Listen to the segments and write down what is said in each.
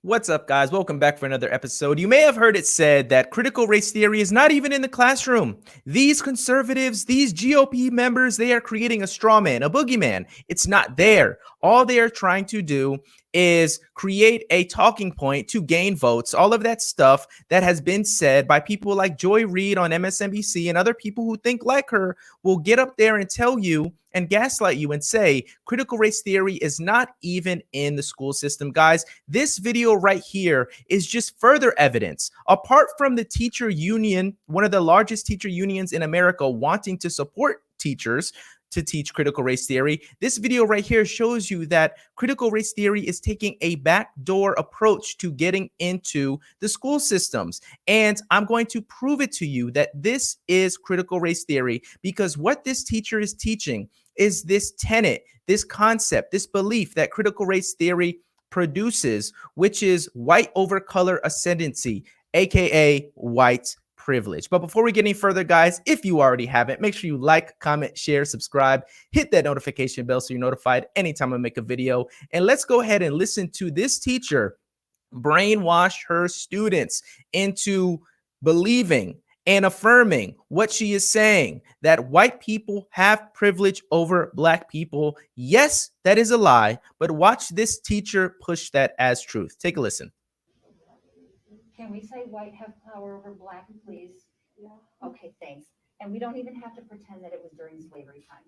What's up, guys? Welcome back for another episode. You may have heard it said that critical race theory is not even in the classroom. These conservatives, these GOP members, they are creating a straw man, a boogeyman. It's not there. All they are trying to do is create a talking point to gain votes. All of that stuff that has been said by people like Joy Reid on MSNBC and other people who think like her will get up there and tell you and gaslight you and say critical race theory is not even in the school system. Guys, this video right here is just further evidence. Apart from the teacher union, one of the largest teacher unions in America, wanting to support teachers to teach critical race theory, this video right here shows you that critical race theory is taking a backdoor approach to getting into the school systems. And I'm going to prove it to you that this is critical race theory, because what this teacher is teaching is this tenet, this concept, this belief that critical race theory produces, which is white over color ascendancy, aka white privilege. But before we get any further, guys, if you already haven't, make sure you like, comment, share, subscribe, hit that notification bell so you're notified anytime I make a video. And let's go ahead and listen to this teacher brainwash her students into believing and affirming what she is saying, that white people have privilege over black people. Yes, that is a lie, but watch this teacher push that as truth. Take a listen. Can we say white have power over black, please? Yeah. Okay, thanks. And we don't even have to pretend that it was during slavery times.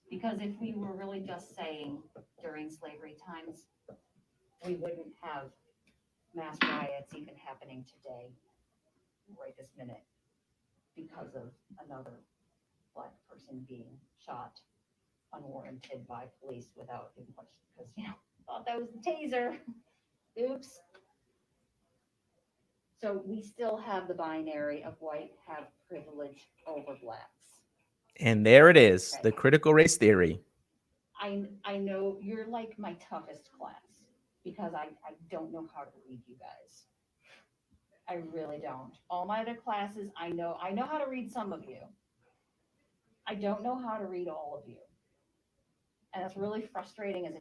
Because if we were really just saying during slavery times, we wouldn't have mass riots even happening today, right this minute, because of another black person being shot unwarranted by police without even question, because, thought that was the taser. Oops. So we still have the binary of white have privilege over blacks. And there it is, Okay. the critical race theory. I know you're like my toughest class because I don't know how to read you guys. I really don't. All my other classes, I know how to read some of you. I don't know how to read all of you. And that's really frustrating as a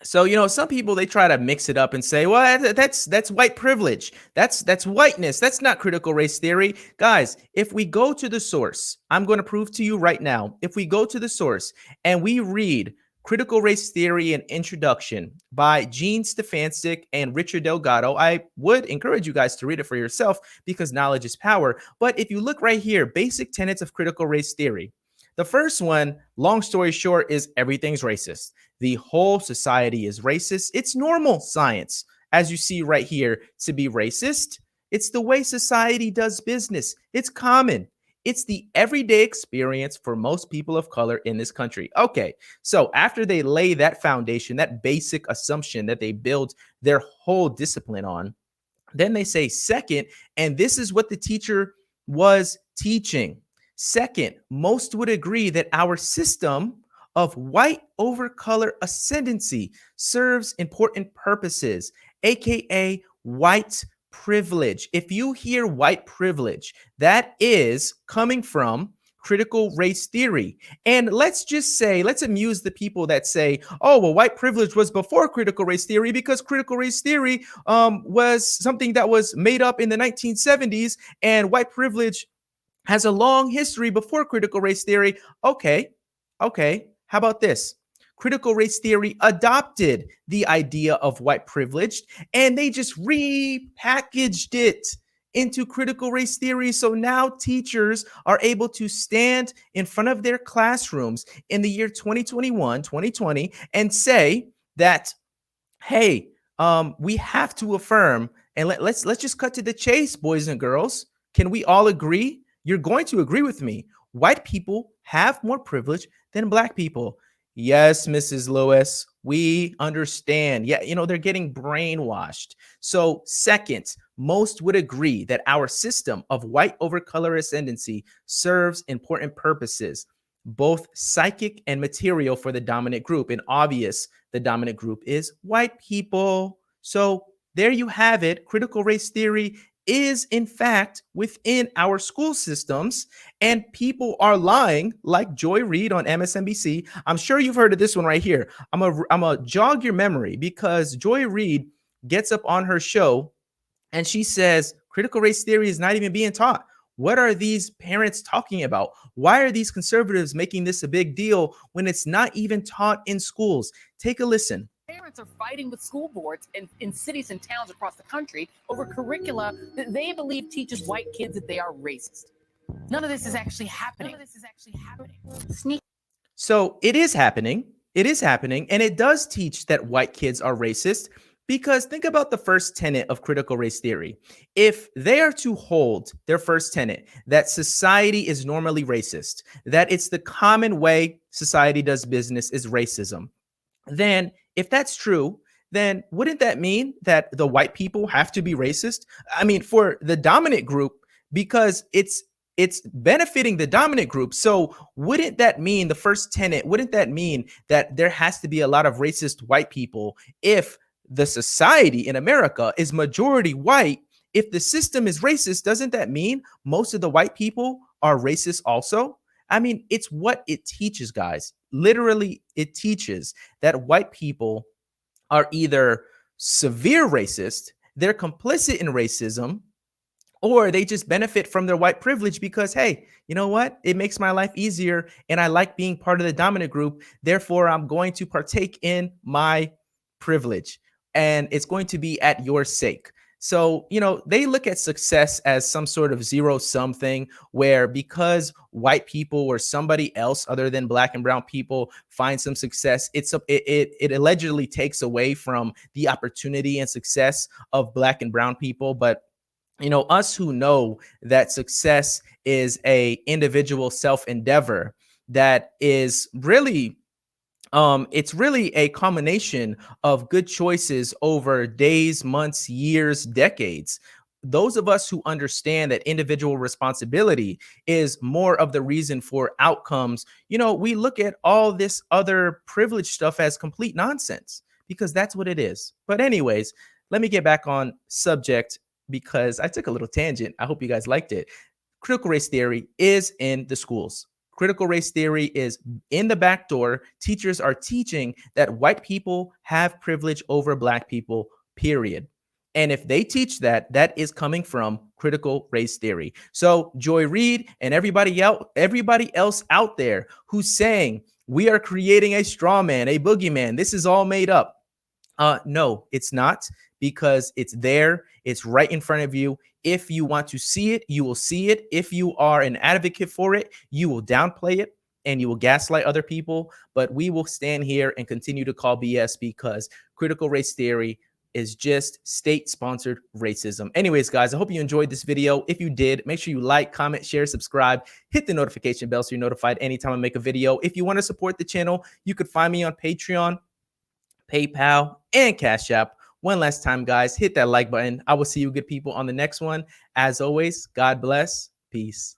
So, some people, they try to mix it up and say, well, that's white privilege. That's whiteness. That's not critical race theory. Guys, if we go to the source, I'm going to prove to you right now. If we go to the source and we read Critical Race Theory and Introduction by Gene Stefancic and Richard Delgado, I would encourage you guys to read it for yourself because knowledge is power. But if you look right here, basic tenets of critical race theory. The first one, long story short, is everything's racist. The whole society is racist. It's normal science, as you see right here, to be racist. It's the way society does business. It's common. It's the everyday experience for most people of color in this country. Okay, so after they lay that foundation, that basic assumption that they build their whole discipline on, then they say second, and this is what the teacher was teaching. Second, most would agree that our system of white over color ascendancy serves important purposes, aka white privilege. If you hear white privilege, that is coming from critical race theory. And let's just say, let's amuse the people that say, oh, well, white privilege was before critical race theory because critical race theory was something that was made up in the 1970s, and white privilege has a long history before critical race theory. Okay. How about this? Critical race theory adopted the idea of white privilege and they just repackaged it into critical race theory. So now teachers are able to stand in front of their classrooms in the year 2021, 2020 and say that, hey, we have to affirm, and let's just cut to the chase, boys and girls. Can we all agree? You're going to agree with me. White people have more privilege than black people. Yes, Mrs. Lewis, we understand. Yeah, they're getting brainwashed. So second, most would agree that our system of white over color ascendancy serves important purposes, both psychic and material for the dominant group. And obvious, the dominant group is white people. So there you have it. Critical race theory is in fact within our school systems, and people are lying like Joy Reid on MSNBC. I'm sure you've heard of this one right here. I'm a jog your memory because Joy Reid gets up on her show and she says critical race theory is not even being taught. What are these parents talking about? Why are these conservatives making this a big deal when it's not even taught in schools? Take a listen. Parents are fighting with school boards in cities and towns across the country over curricula that they believe teaches white kids that they are racist. None of this is actually happening. So it is happening. It is happening. And it does teach that white kids are racist. Because think about the first tenet of critical race theory. If they are to hold their first tenet, that society is normally racist, that it's the common way society does business is racism, then if that's true, then wouldn't that mean that the white people have to be racist? I mean, for the dominant group, because it's benefiting the dominant group. So wouldn't that mean the first tenet, wouldn't that mean that there has to be a lot of racist white people if the society in America is majority white? If the system is racist, doesn't that mean most of the white people are racist also? I mean, it's what it teaches, guys. Literally, it teaches that white people are either severe racist, they're complicit in racism, or they just benefit from their white privilege because, hey, you know what? It makes my life easier and I like being part of the dominant group. Therefore, I'm going to partake in my privilege and it's going to be at your sake. So, they look at success as some sort of zero sum thing where because white people or somebody else other than black and brown people find some success, it allegedly takes away from the opportunity and success of black and brown people. But us who know that success is a individual self endeavor that is really it's really a combination of good choices over days, months, years, decades. Those of us who understand that individual responsibility is more of the reason for outcomes, we look at all this other privilege stuff as complete nonsense because that's what it is. But anyways, let me get back on subject because I took a little tangent. I hope you guys liked it. Critical race theory is in the schools. Critical race theory is in the back door. Teachers are teaching that white people have privilege over black people, period. And if they teach that, that is coming from critical race theory. So Joy Reid and everybody else out there who's saying we are creating a straw man, a boogeyman, this is all made up. No, it's not, because it's there. It's right in front of you. If you want to see it, you will see it. If you are an advocate for it, you will downplay it and you will gaslight other people. But we will stand here and continue to call BS because critical race theory is just state-sponsored racism. Anyways, guys, I hope you enjoyed this video. If you did, make sure you like, comment, share, subscribe, hit the notification bell so you're notified anytime I make a video. If you want to support the channel, you could find me on Patreon, PayPal, and Cash App. One last time, guys, hit that like button. I will see you good people on the next one. As always, God bless. Peace.